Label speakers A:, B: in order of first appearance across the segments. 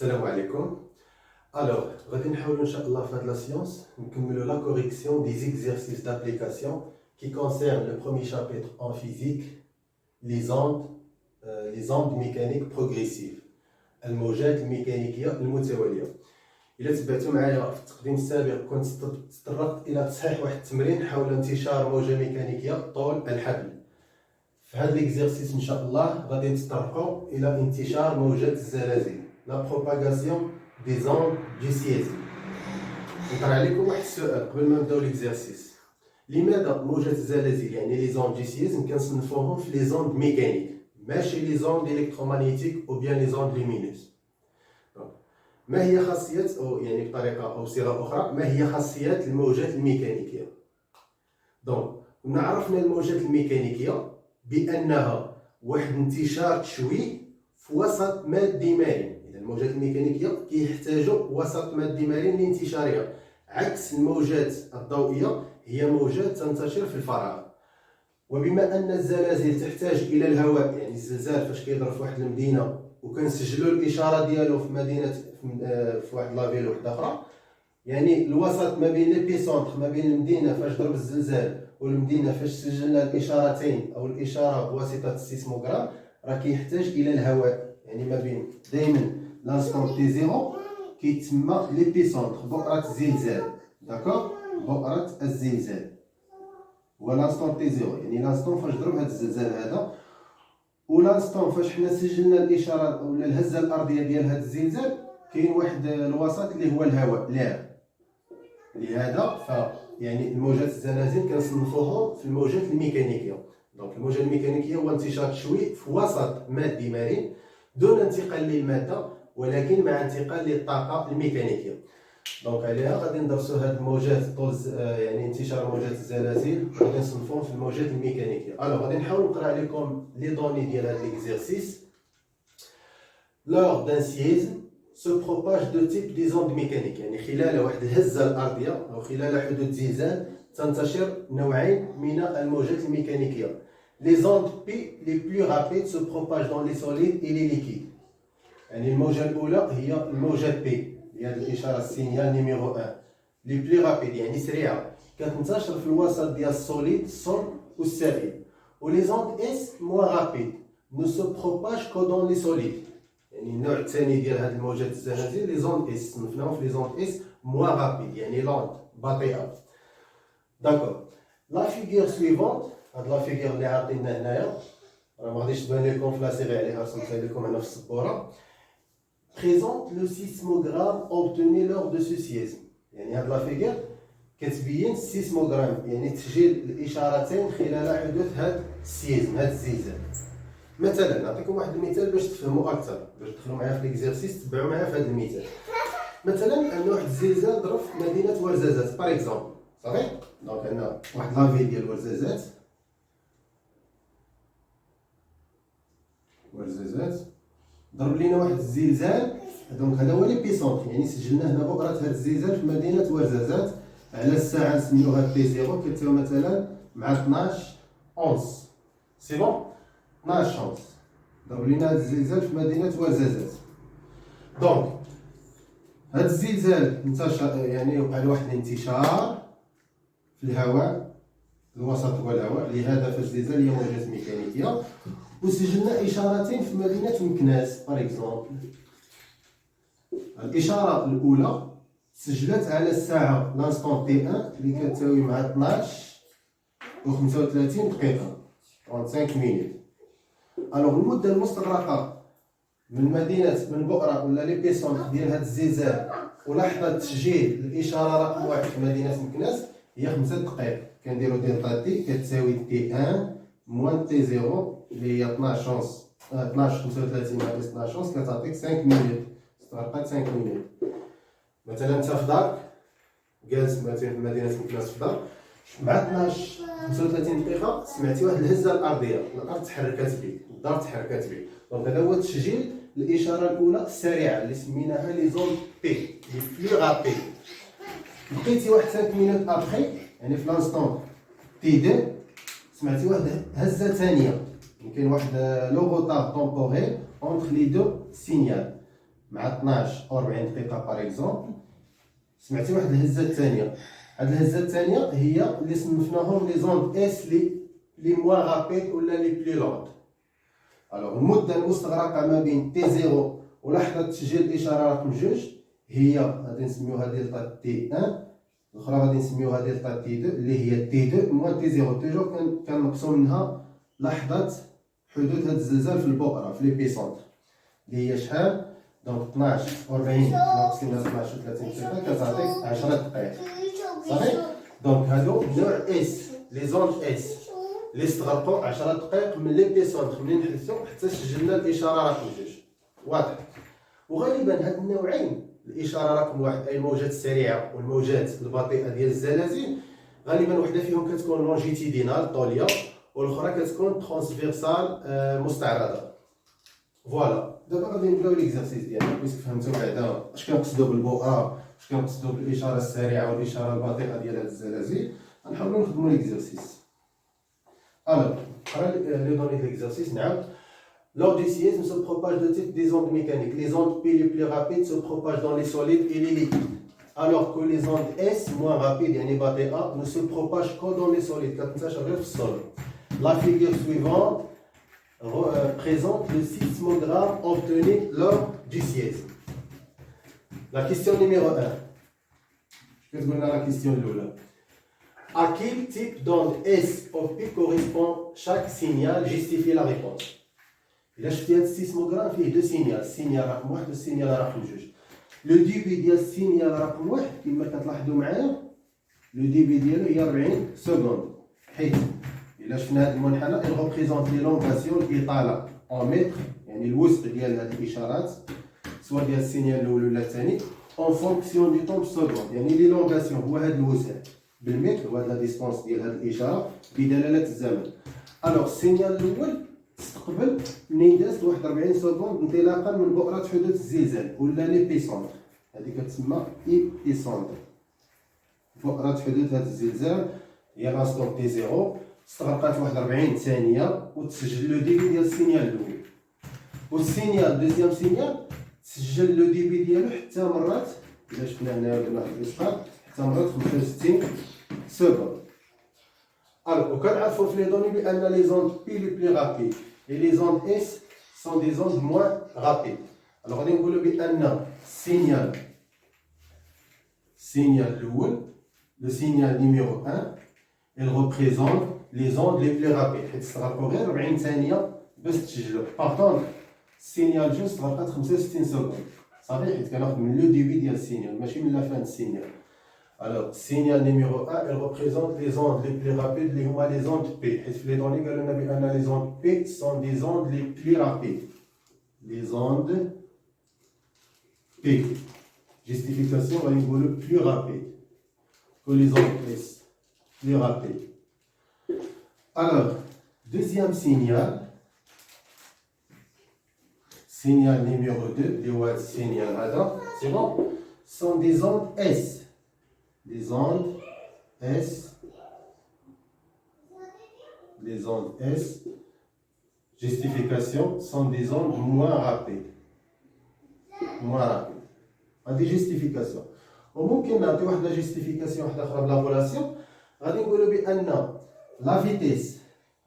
A: Salam alaikum. Alors, غادي نحاولوا إن شاء الله في هذه la séance نكملوا la correction des exercices d'application qui concernent le premier chapitre en physique, les ondes mécaniques progressives, الموجات الميكانيكية المتوالية. إلا تبعتوا معايا في التقديم السابق كنت تطرقت إلى تصحيح واحد التمرين حول انتشار موجة ميكانيكية طول الحبل. في هذا الإكزرسيس إن شاء الله غادي نتطرقوا إلى انتشار موجات الزلازل، la propagation des ondes du séisme. نقرا عليكم واحد السؤال قبل ما نبداو ليكزرسيس. لماذا موجات الزلازل يعني لي زوند دي سيزم كنصنفوهم في لي زوند ميكانيك ماشي لي زوند الكترومغنيتيك او بيان لي زوند لومينوز؟ ما هي خاصيات او يعني بطريقه او بصيغه اخرى ما هي خاصيات الموجات الميكانيكيه؟ دونك كنا عرفنا الموجات الميكانيكيه بانها واحد انتشار تشوي في وسط مادي مرن. الموجات الميكانيكيه كيحتاجوا وسط مادي مرن لانتشارها، عكس الموجات الضوئيه هي موجات تنتشر في الفراغ. وبما ان الزلازل تحتاج الى الهواء، يعني الزلزال فاش كيضرب في واحد المدينه وكنسجلوا الاشاره ديالو في مدينه في واحد لافيل وحده اخرى، يعني الوسط ما بين ليبيسونتر ما بين المدينه فاش ضرب الزلزال والمدينه فاش سجلنا الاشارتين او الاشاره بواسطه السيسموغرام راه كيحتاج الى الهواء، يعني ما بين دائما لانستون تي زيرو كيتسمى ليبيسونتر بؤره الزلزال. داكوغ، بؤره الزلزال هو لانستون تي زيرو، يعني لانستون فاش ضرب هذا الزلزال هذا، ولانستون فاش حنا سجلنا الاشاره ولا الهزه الارضيه ديال هذا الزلزال كاين واحد الوسط اللي هو الهواء لا. لهذا يعني الموجات الزلازل كنصنفوهم في الموجات الميكانيكيه. دونك الموجه الميكانيكيه هو انتشار تشوي في وسط مادي مرن دون انتقال للماده ولكن مع انتقال للطاقه الميكانيكيه. دونك عليها غادي ندرسوا هاد الموجات طول يعني انتشار موجات الزلازل غادي نصنفوهم في الموجات الميكانيكيه. الوغ غادي نحاول نقرا عليكم لي دوني ديال هاد ليكزرسيس. Lors d'un séisme se propage deux types des ondes mécaniques، يعني خلال واحد الهزه الارضيه او خلال حدوث زلزال تنتشر نوعين من الموجات الميكانيكيه. Les ondes P les plus rapides se propagent dans les solides et les liquides. يعني الموجه الاولى هي الموجه P، هي هذه الاشاره السينيال نيميرو 1 لي بلو رابيد يعني سريعه، كتنتشر في الوسط ديال السوليد الصلب والسائل. ولي زوند اس موان رابيد نو سو بروباج كو دون لي سوليد، يعني النوع الثاني ديال هذه الموجات الزلازل لي زوند اس صنفناهم في لي زوند اس موان رابيد يعني لونت بطيئه. داكوغ، لا فيغور سويفونت، هاد لا فيغور اللي عاطينا هنايا راه ما غاديش تبان لكم في لا سيغي عليها رسمتها لكم هنا في السبوره، présente le sismogramme obtenu lors de ce séisme. يعني هاد لا فيغور كتبين السيسموغرام يعني تسجيل الاشارتين خلال حدوث هاد السيزم هاد الزلزال. مثلا نعطيكم واحد المثال باش تفهموا اكثر، باش تدخلوا معايا في ليكزرسيس تبعوا معايا في هذا المثال. مثلا ان واحد الزلزال ضرب في مدينه ورزازات باغ اكزومبل، صافي. دونك عندنا واحد لافيل ديال ورزازات ضرب لينا واحد الزلزال. دونك هذا هو ليبيسونتر، يعني سجلنا هنا بؤره هذا الزلزال في مدينه ورزازات على الساعه نسميوها تي زيرو كتساوي مثلا مع 12 اونس. سي بون 12 اونس ضرب لينا هذا الزلزال في مدينه ورزازات. دونك هذا الزلزال انتشر، يعني وقع له واحد الانتشار في الهواء، الوسط هو الهواء، لهذا فالزلزال هي موجات ميكانيكيه. وسجلنا اشارتين في مدينه مكناس باغ اكزومبل. الاشاره الاولى سجلت على الساعه لانستون تي 1 اللي كتساوي مع 12 و 35 دقيقه 35 مينوت. الوغ المده المستغرقه من بؤره ولا ليبيسونتر ديال هذا الزلزال ولحظه تسجيل الاشاره رقم 1 في مدينه مكناس هي 5 دقائق. كنديرو دلتا تي كتساوي تي 1 موان تي 0 اللي هي 12 اونس 12 35 ناقص 12 اونس كتعطيك 5 مينوت، استغرقت 5 مينوت. مثلا انت في دارك جالس مثلا في مدينه مكناس في دار، مع 12 35 دقيقه سمعتي واحد الهزه الارضيه، الارض تحركات بك، الدار تحركات بك. دونك هذا هو تسجيل الاشاره الاولى السريعه اللي سميناها لي زون بي لي بلو رابيد. بقيتي واحد 5 مينوت ابخي يعني في لانستون تي 2 سمعتي واحد هزه ثانيه، يمكن واحد لو روتار طومبوريل اونتر لي دو سينيال. مع 12 و 40 دقيقة باغ اكزومبل. سمعتي واحد الهزة الثانية، هاد الهزة الثانية هي اللي صنفناهم لي زوند اس لي موان رابيد ولا لي بلي لونت. الوغ المدة المستغرقة ما بين تي 0 ولحظة تسجيل الإشارة رقم 2 هي غادي نسميوها دلتا تي 1، الأخرى غادي نسميوها دلتا تي 2 اللي هي تي 2 موان تي 0. توجور كنقصو منها لحظة حدوث هاد الزلزال في البؤرة في ليبيسونتر اللي هي شحال؟ دونك 12 و 40 ناقصين 12 و 30 دقيقة كتعطيك 10 دقائق. صحيح؟ دونك هادو نوع اس لي زوند اس اللي استغرقوا 10 دقائق من ليبيسونتر منين حدثوا حتى سجلنا الإشارة رقم 2. واضح؟ وغالبا هاد النوعين الإشارة رقم 1 أي الموجات السريعة والموجات البطيئة ديال الزلازل غالبا وحدة فيهم كتكون لونجيتيدينال طولية والأخرى كتكون ترانسفيرسال مستعرضة. فوالا دابا غادي نبداو ليكزارسيس ديالنا باسكو فهمتوا بعدا اش كنقصدو بالبؤرة، اش كنقصدو بالإشارة السريعة والإشارة البطيئة ديال هاد الزلازل. غنحاولو نخدمو ليكزارسيس. الوغ قرا لي دوني د ليكزارسيس نعاود. Lors du séisme se propage de type des ondes mécaniques. Les ondes P les plus rapides se propagent dans les solides et les liquides. Alors que les ondes S moins rapides, yani BTA, ne se propagent que dans les solides. La figure suivante présente le sismogramme obtenu lors du séisme. La question numéro 1. Je vais vous donner la question de l'eau. À quel type d'onde S ou P correspond chaque signal? Justifiez la réponse. إلا شفتي هاد السيسموغرام فيه دو سينيال، السينيال رقم 1 والسينيال رقم 2. لو ديبي ديال السينيال رقم 1 كما كتلاحظوا معايا لو ديبي ديالو هي 40 سكوند، حيت إلا شفنا هاد المنحنى إل ريبريزونت لي لونغاسيون الإطالة أون متر، يعني الوسع ديال هاد الإشارات سواء ديال السينيال الأول ولا الثاني أون فونكسيون دو طون سكوند، يعني لي لونغاسيون هو هاد الوسع بالمتر هو هاد لا ديستونس ديال هاد الإشارة بدلالة الزمن. ألوغ السينيال الأول استقبل منين دازت 41 سكوند انطلاقا من بؤرة حدوث الزلزال ولا ليبيسونتر، هذه كتسمى ايبيسونتر. بؤرة حدوث هذا الزلزال هي لانستون تي 0 استغرقت 41 ثانية وتسجل لو ديبي ديال السينيال الأول. والسينيال دوزيام سينيال تسجل لو ديبي ديالو حتى مرات إلا شفنا هنايا درنا واحد الإسقاط حتى مرات 65 سكوند. Alors, on a les données que les ondes P les plus rapides et les ondes S sont des ondes moins rapides. Alors, on a dit que signal le signal numéro 1, il représente les ondes les plus rapides. Par contre, signal juste va pas 65 secondes. Ça veut dire que le début du signal, mais la fin du signal. Alors, signal numéro 1, il représente les ondes les plus rapides, les ondes P. Les données que les ondes P sont des ondes les plus rapides. Les ondes P. Justification, on va dire le plus rapide que les ondes S. Plus rapide. Alors, deuxième signal. Signal numéro 2, les signal radar, c'est bon, sont des ondes S. Les ondes S, les ondes S, justification, sont des ondes moins rapides. Moins rapides. On dit justification. وممكن نعطي واحد لا جيستيفيكاسيون واحده اخرى بلا غولاسيون غادي نقولوا بان لا فيتيس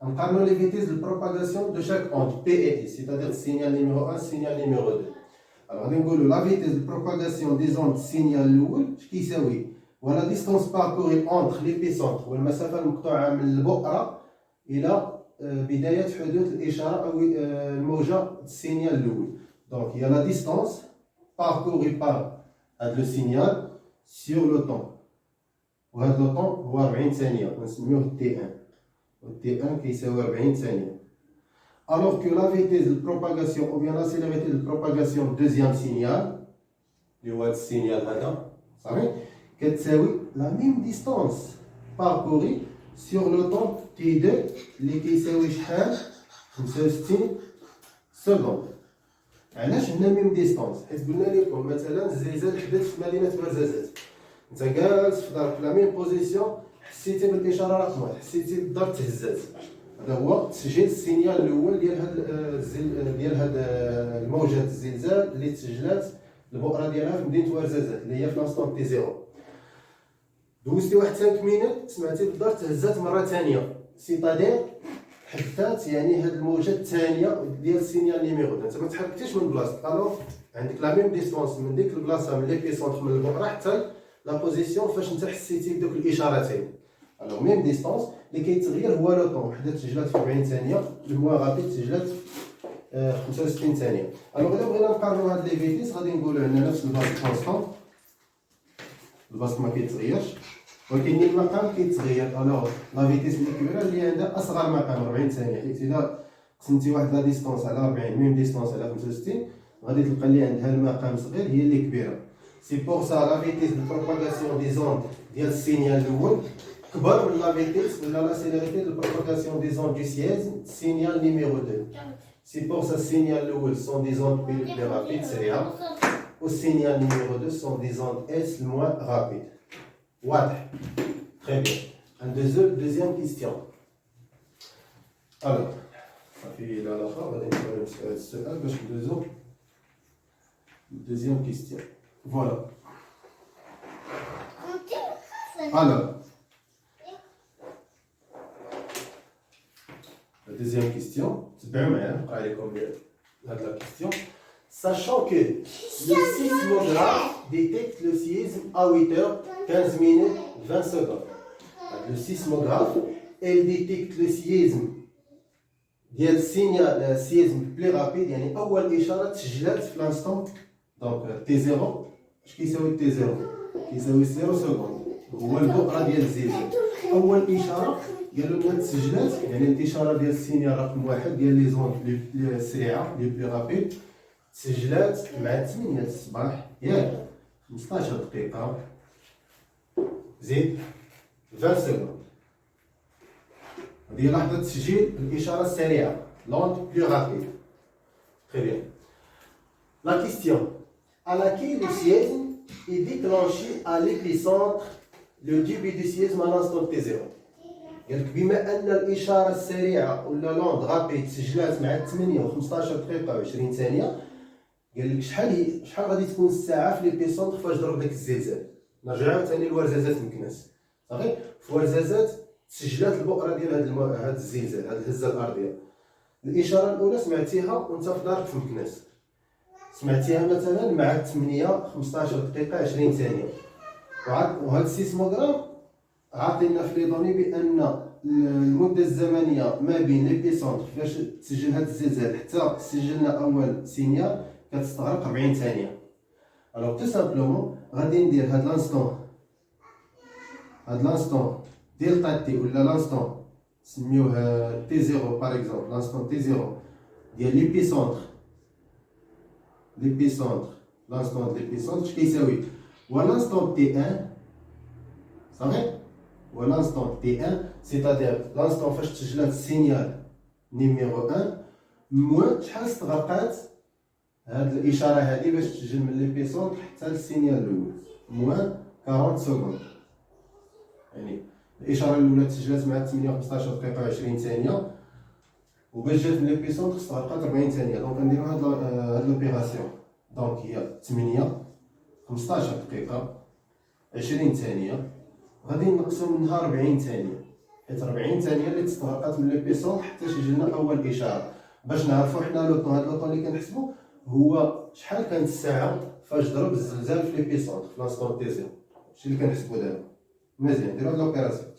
A: نقارنوا لي فيتيس دو بروباغاسيون دو شاك اونت بي اي اس c'est-à-dire signal numéro 1 signal numéro 2. alors غادي نقولوا لا فيتيس دو بروباغاسيون دي زوند سينيال الاول اش كيساوي ولا ديستونس باركوري اونتر ليبيسونتر والمسافه المقطوعه من البؤره الى بدايه حدوث الاشاره او الموجه السينيال الاول. دونك هي لا ديستونس باركوري بار هذا لو سينيال sur le temps. وهذا لو طون هو 40 ثانيه نسميوه تي 1 والتي 1 كيساوي 40 ثانيه. alors que la vitesse de propagation ou bien la célérité de propagation deuxième signal اللي هو هذا السينيال هذا صافي كتساوي la même distance parcourue sur le temps t2 اللي كيساوي شحال 65 سكوند. علاش هنا ميم ديستونس؟ حيت قلنا لكم مثلا الزلزال حدث في مدينه بزازات، انت جالس في دارك في لا ميم بوزيسيون حسيتي بالاشاره رقم 1 حسيتي بالدار تهزات هذا هو تسجيل السينيال الاول ديال هاد الموجات الزلزال اللي تسجلات البؤره ديالها في مدينه ورزازات اللي هي في لانستون تي زيرو. دوزتي واحد 5 مينوت سمعتي بالدار تهزات مره ثانيه، سيتادير حدثات يعني هاد الموجه الثانيه ديال السينيال نيميرو 2. انت ما تحركتيش من بلاصتك، الوغ عندك لا ميم ديستونس من ديك البلاصه من ليبيسونتر من البؤره حتى لا بوزيسيون فاش انت حسيتي بدوك الاشارتين. الوغ ميم ديستونس اللي كيتغير هو لو طون. وحده تسجلات في 40 ثانيه، الموا غابيد تسجلات 65 ثانيه. الوغ الا بغينا نقارنوا هاد لي فيتيس غادي نقولوا عندنا نفس الباس كونستون، الباس ما كيتغيرش، ولكن المقام كيتغير. الوغ لا فيتيس اللي كبيره اللي عندها اصغر مقام 40 ثانيه، حيت الا قسمتي واحد لا ديستونس على 40 ميم ديستونس على 65 غادي تلقى اللي عندها المقام صغير هي اللي كبيره. سي بور سا لا فيتيس دو بروباغاسيون دي زوند ديال السينيال الاول كبر من لا فيتيس ولا لا سيليريتي دو بروباغاسيون دي زوند دو سيزم سينيال نيميرو 2. سي بور سا السينيال الاول سون دي زوند بلو رابيد سريعه، والسينيال نيميرو 2 سون دي زوند اس موان رابيد. واضح؟ تري بيان. ان دوزيام كيستيون. الوغ صافي الى الاخر غادي نحاول نسال هذا السؤال باش ندوزو دوزيام كيستيون. فوالا. الوغ la deuxième question, تبعوا معايا نقرا عليكم هاد لا كيستيون. Sachant que le sismographe détecte le séisme à 8h 15 minutes 20 secondes. Le sismographe, elle détecte le séisme ديال السينيال السيزم بلي رابيد، يعني اول اشاره تسجلات في لانستون. دونك تي زيرو اش كيساوي تي زيرو؟ كيساوي 0 سكوند، هو البؤره ديال الزلزال. اول اشاره قالوا لنا تسجلات يعني الاشاره ديال السينيال رقم 1 ديال لي زوند لي سريعه لي بلي رابيد تسجلات مع 8 الصباح ياك 15 دقيقه زيد 20 سكوند. هذه لحظه تسجيل الاشاره السريعه لونت بلو رابيد. Très bien. La question à laquelle le séisme est déclenché à l'épicentre le début du séisme à l'instant T0. قال لك بما ان الاشاره السريعه ولا لوند رابيد تسجلات مع 8 و 15 دقيقه و 20 ثانيه، قال لك شحال غادي تكون الساعه في ليبيسونتر فاش ضرب داك الزلزال. نرجعوا ثاني لورزازات مكناس. صافي في ورزازات تسجلات البؤره ديال هذا الزلزال، هذه الهزه الارضيه. الاشاره الاولى سمعتيها وانت في دارك في مكناس، سمعتيها مثلا مع 8 15 دقيقه 20 ثانيه. وهذا السيسموغرام عاطينا في لي دوني بان المده الزمنيه ما بين ليبيسونتر فاش تسجل هذا الزلزال حتى سجلنا اول سينيال كتستغرق 40 ثانيه. الوغ تو سامبلومون غادي ندير هاد لانستون ديلتا تي ولا لانستون سميوه تي زيرو باغ اكزومبل، لانستون تي زيرو ديال ليبيسونتر لانستون ديال ليبيسونتر اش كيساوي؟ هو لانستون تي 1 صافي، هو لانستون تي 1 سيتادير لانستون فاش تسجلات السينيال نيميرو 1 موان شحال استغرقات هاد الاشاره هادي باش تسجل من ليبيسونتر حتى للسينيال الاول، موان 40 سكوند. يعني الاشاره الاولى تسجلات مع 8 15 دقيقه 20 ثانيه، وباش جات من ليبيسونتر استغرقات 40 ثانيه. دونك نديرو هاد لوبيراسيون. دونك هي 8 15 دقيقه 20 ثانيه غادي نقسم منها 40 ثانيه، حيت 40 ثانيه اللي تستغرقات من ليبيسونتر حتى سجلنا اول اشاره. باش نعرفوا حنا لو طون، هاد لو طون اللي كنحسبو هو شحال كانت الساعه فاش ضرب الزلزال في ليبيسونتر في لانستون تي زيرو. هادشي اللي كنحسبو دابا. مزيان نديرو هاد لوبيراسيون.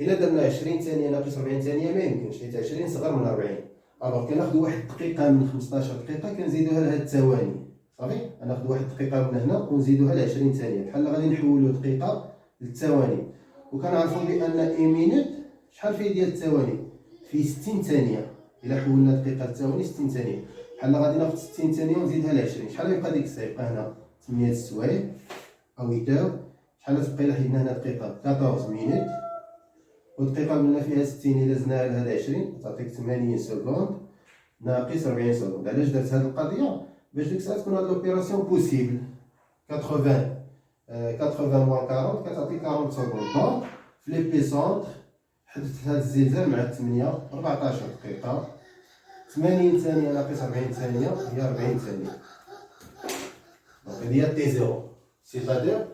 A: الا درنا 20 ثانيه ناقص 40 ثانيه ما يمكنش، حيت 20 صغر من 40. الوغ كناخدو واحد الدقيقه من 15 دقيقه كنزيدوها لهاد الثواني. صافي غناخدو واحد الدقيقه من هنا ونزيدوها ل 20 ثانيه، بحال غادي نحولو دقيقه للثواني. وكنعرفو بان اي مينوت شحال فيه ديال الثواني؟ فيه 60 ثانيه. الا حولنا دقيقه للثواني 60 ثانيه، بحال غادي ناخد 60 ثانيه ونزيدها ل 20. شحال غيبقى ديك الساعه؟ يبقى هنا 8 السوايع او 8 شحال تبقى الا حيدنا هنا دقيقه 14 مينوت، والدقيقه قلنا فيها 60 الا زدناها لهاد 20 تعطيك 80 سكوند ناقص 40 سكوند. علاش درت هاد القضيه؟ باش ديك الساعه تكون هاد لوبيراسيون بوسيبل. 80 موان 40 كتعطي 40 سكوند. دونك في ليبيسونتر حدث هذا الزلزال مع 8 14 دقيقة 80 ثانية ناقص 40 ثانية هي 40 ثانية. دونك هذه هي تي زيرو سيتادير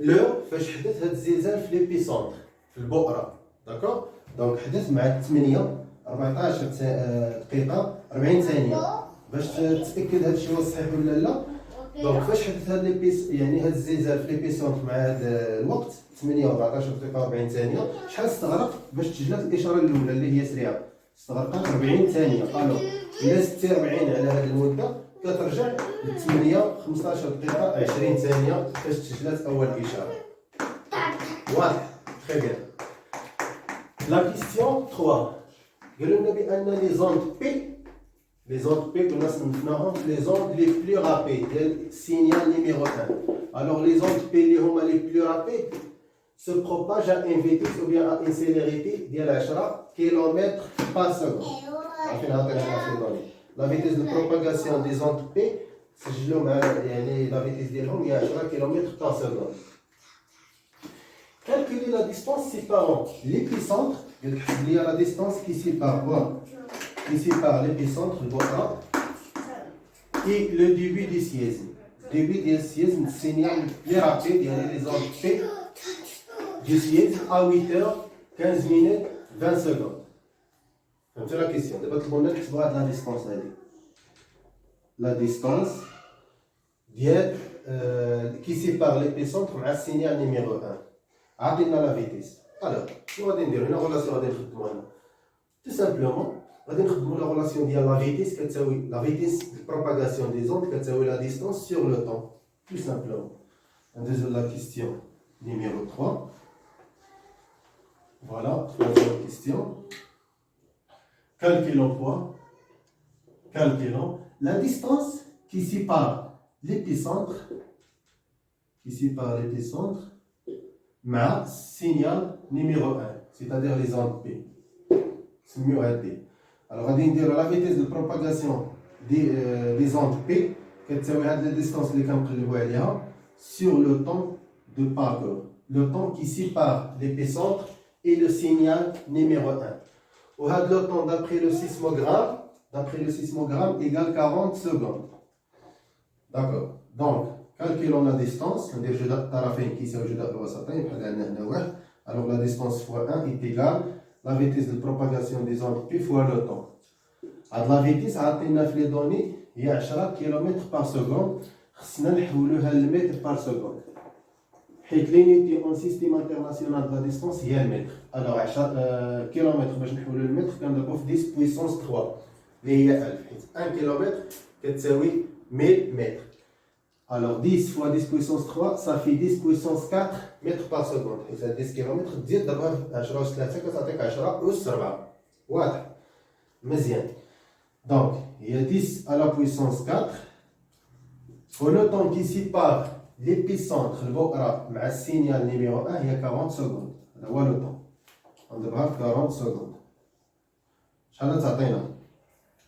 A: لو فاش حدث هذا الزلزال في ليبيسونتر في البؤرة. داكوغ دونك حدث مع 8 14 دقيقة 40 ثانية. باش تتأكد هذا الشيء صحيح ولا لا. دونك فاش حدث هذا يعني هذا الزلزال في ليبيسونتر مع هذا الوقت 8 14 دقيقة 40 ثانية شحال استغرق باش تجلى الإشارة الأولى اللي هي سريعة؟ استغرقت 40 ثانية. ألو إلا زدتي 40 على هذه المدة كترجع ل 8 15 دقيقة 20 ثانية باش تجلات أول إشارة. واضح؟ تري بيان. لا كيستيون 3 قالوا لنا بأن لي زوند بي قلنا صنفناهم لي زوند لي بلو رابيد ديال سينيال نيميرو 1. ألوغ لي زوند بي اللي هما لي بلو رابيد se propage à une vitesse ou bien à une célérité ديال 10 km par seconde. La vitesse de propagation des ondes P سجلوا مع يعني la vitesse ديالهم هي 10 km par seconde. Calculer la distance séparant l'épicentre, il y a la distance qui sépare l'épicentre, le bois, et le début du séisme. Le début du séisme, le signal le plus rapide, il y a les ondes P du séisme à 8 h 15 minutes 20 secondes. C'est la question. D'abord, on a la distance. La distance qui sépare l'épicentre avec le signal numéro 1. عطينا la vitesse. Alors, شنو غادي نديرو هنا relation غادي نخدمو هنا. Tout simplement, غادي نخدمو la relation ديال la vitesse كتساوي la vitesse de propagation des ondes كتساوي la distance sur le temps. Tout simplement. ندوزو la question numéro 3. Voilà, troisième question. Calculons la distance qui sépare l'épicentre مع signal numéro 1, c'est-à-dire les ondes P. C'est mieux à dire. Alors, on va dire la vitesse de propagation des ondes P, c'est la distance sur le temps de parcours. Le temps qui sépare l'épicentre et le signal numéro 1. Le temps d'après le sismogramme égale 40 secondes. D'accord. Donc, calculons la distance. Alors, la distance fois 1 est égale la vitesse de propagation des ondes P fois le temps. Alors, la vitesse, les données, il y a 10 km par seconde. Nous allons le mètre par seconde. L'unité en système international de la distance est le mètre. Alors, 10 km, le mètre, on 10 puissance 3. Il y a 1 km, c'est 1000 mètres. Alors, 10 fois 10 puissance 3, ça fait 10 puissance 4 mètres par seconde. Et ça 10 km, تزيد دابا 10 أس 3 كتعطيك 10 أس 4. واضح؟ مزيان. Donc, il y a 10 à la puissance 4. Pour le temps qui sépare l'épicentre, le بؤرة مع السينيال numéro 1, il y a 40 secondes. هذا هو le temps. نديرها 40 secondes. شحال تعطينا؟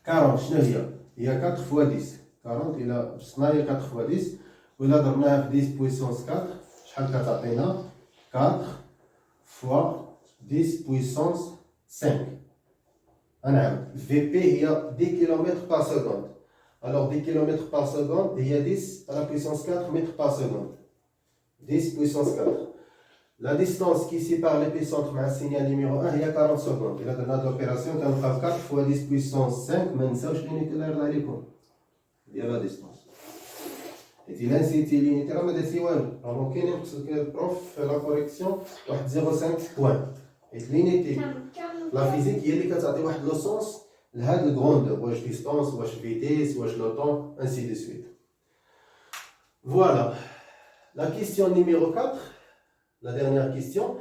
A: 40 شنو هي؟ هي 4 fois 10. 40 إلى بصناية 4 fois 10 وإلا ضربناها في 10 puissance 4 شحال كتعطينا 4 fois 10 puissance 5. نعم VP هي 10 km par seconde. Alors 10 km par seconde هي 10 à la puissance 4 mètres par seconde. 10 puissance 4. La distance qui sépare l'épicentre مع السينيال numéro 1 هي 40 secondes. إلا درنا هاد l'opération كنلقاو 4 fois 10 puissance 5 ما نساوش l'unité اللي عرض عليكم. ديال لا ديستونس. حيت إلا نسيتي لينيتي راه ما درتي والو، راه كاينين خصك البروف في لا كوريكسيون واحد 0.5 بوان. حيت لينيتي لا فيزيك هي اللي كتعطي واحد لو سونس لهاد الكروندور، واش ديستونس واش فيتيس واش لو طون انسي دو سويت. Voilà. La question numéro 4, la dernière question.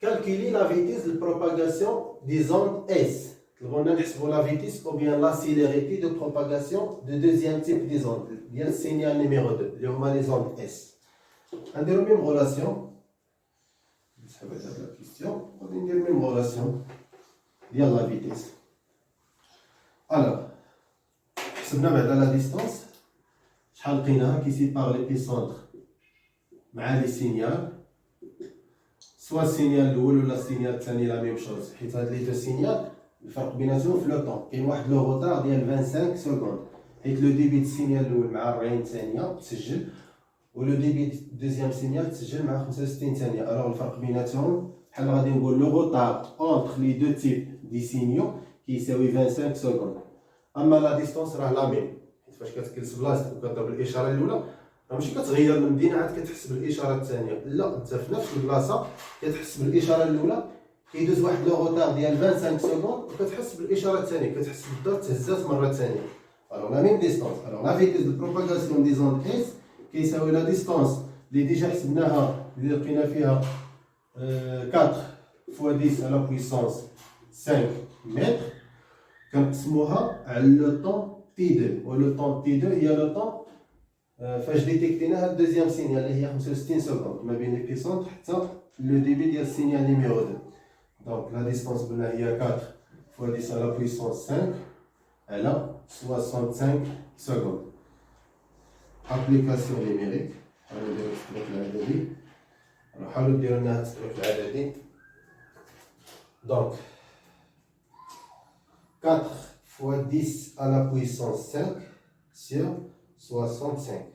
A: Calculer la vitesse de propagation des ondes S. On a la vitesse ou bien la célérité de propagation du deuxième type des ondes. Il y a le signal numéro 2, les ondes S. On a la même relation. Ça va être la question. On a la même relation. Il y a la vitesse. Alors, حسبنا بعدا la distance. شحال لقيناها qui sépare l'épicentre مع les signaux. سوا السينيال الاول ولا السينيال الثاني لا ميم شوز، حيت هاد لي دو سينيال الفرق بيناتهم في لو طون، كاين واحد لو روتار ديال 25 سكوند، حيت لو ديبي د السينيال الاول مع 40 ثانيه تسجل، ولو ديبي د دوزيام سينيال تسجل مع 65 ثانيه. الوغ الفرق بيناتهم بحال غادي نقول لو روتار اونتر لي دو تيب دي سينيو كيساوي 25 سكوند. اما لا ديستونس راه لا ميم، حيت فاش كتجلس بلاصتك وكتضرب الاشاره الاولى راه ماشي كتغير من مدينه عاد كتحس بالاشاره الثانيه، لا انت في نفس البلاصه كتحس بالاشاره الاولى كيدوز واحد لو روتار ديال 25 سكوند وكتحس بالاشاره الثانيه، كتحس بالضغط تهزات مره ثانيه. الوغ لا ميم ديستونس. الوغ لا فيتيس دو بروباغاسيون دي زوند اس كيساوي لا ديستونس اللي ديجا حسبناها اللي لقينا فيها 4 فوا 10 على بويسونس 5 متر، كنقسموها على لو طون تي 2، و لو طون تي 2 هي لو طون فاش ديتيكتينا هاد الدوزيام سينيال اللي هي 65 سكوند ما بين ليبيسونتر حتى لو ديبي ديال السينيال نيميرو 2. دونك لا ديستونس قلنا هي 4 فوا 10 على بويسونس 5 على 65 سكوند. ابليكاسيون نيميريك، حاولوا نديرو التطبيق العددي، حاولوا ديروا لنا هاد التطبيق العددي. دونك 4 fois 10 à la puissance 5 sur 65.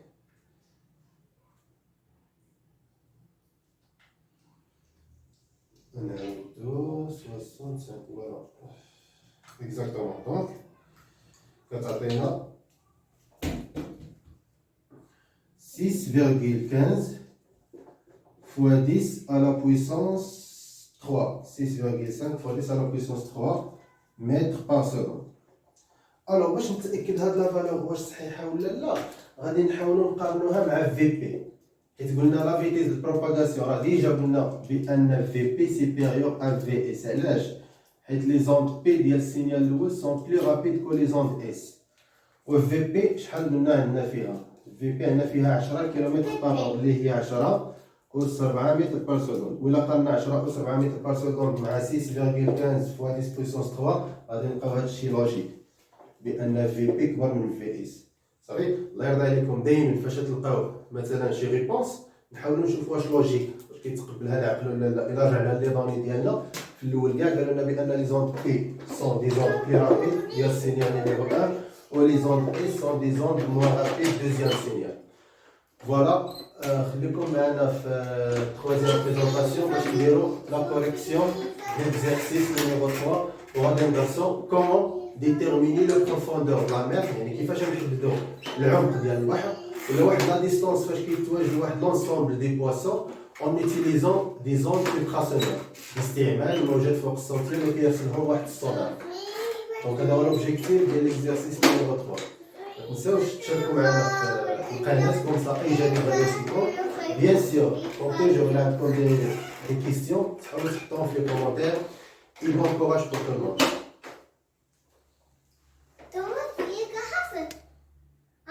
A: On a 65, voilà. Exactement. Donc, quand on a 6,15 fois 10 à la puissance 3. 6,5 fois 10 à la puissance 3 mètres par seconde. الوغ باش نتاكد هاد لا فالور واش صحيحه ولا لا غادي نحاولوا نقارنوها مع في بي، حيت قلنا لا فيتيس دو بروباغاسيون راه ديجا قلنا بان في بي سيبيريور ان في اس. علاش؟ حيت لي زوند بي ديال السينيال الاول سون بلو رابيد كو لي زوند اس، و في بي شحال قلنا عندنا فيها؟ في بي عندنا فيها 10 كيلومتر بار اللي هي 10 أس 4 متر بار سكوند، وإلا قارنا 10 أس 4 متر بار سكوند مع 6,15 فوا 10 بويسونس 3 غادي نلقاو هادشي لوجيك بان في بي كبر من في اس. صافي الله يرضي عليكم دائما فاش تلقاو مثلا شي ريبونس نحاولوا نشوفوا واش لوجيك، واش كيتقبلها العقل ولا لا. الا رجعنا لي دوني ديالنا في الاول كاع قالوا لنا بان لي زوند بي سون دي زوند بلي رابيد ديال السينيال نيميرو 1 و لي زوند اس سون دي زوند موان رابيد دوزيام سينيال. فوالا خليكم معنا في troisième présentation باش نديرو لا كوريكسيون d'exercice numéro 3 وغادي ندرسو كومون déterminer le profondeur de la mer، يعني كيفاش نحددو العمق ديال البحر، ولا واحد لا ديستونس فاش كيتواجد واحد لونسومبل دي بواسون en utilisant des ondes ultrasoniques باستعمال موجات فوق الصوتيه اللي كيرسلهم واحد السونار. دونك هذا هو لوبجيكتيف ديال ليكزارسيس نيميرو 3. ما تنساوش تشاركوا معنا في القناه كوم سا اي جانب غادي يوصلكم. بيان سور كون توجور لا عندكم دي كيستيون تحاولوا تحطوهم في لي كومونتير. Et bon courage pour tout le monde.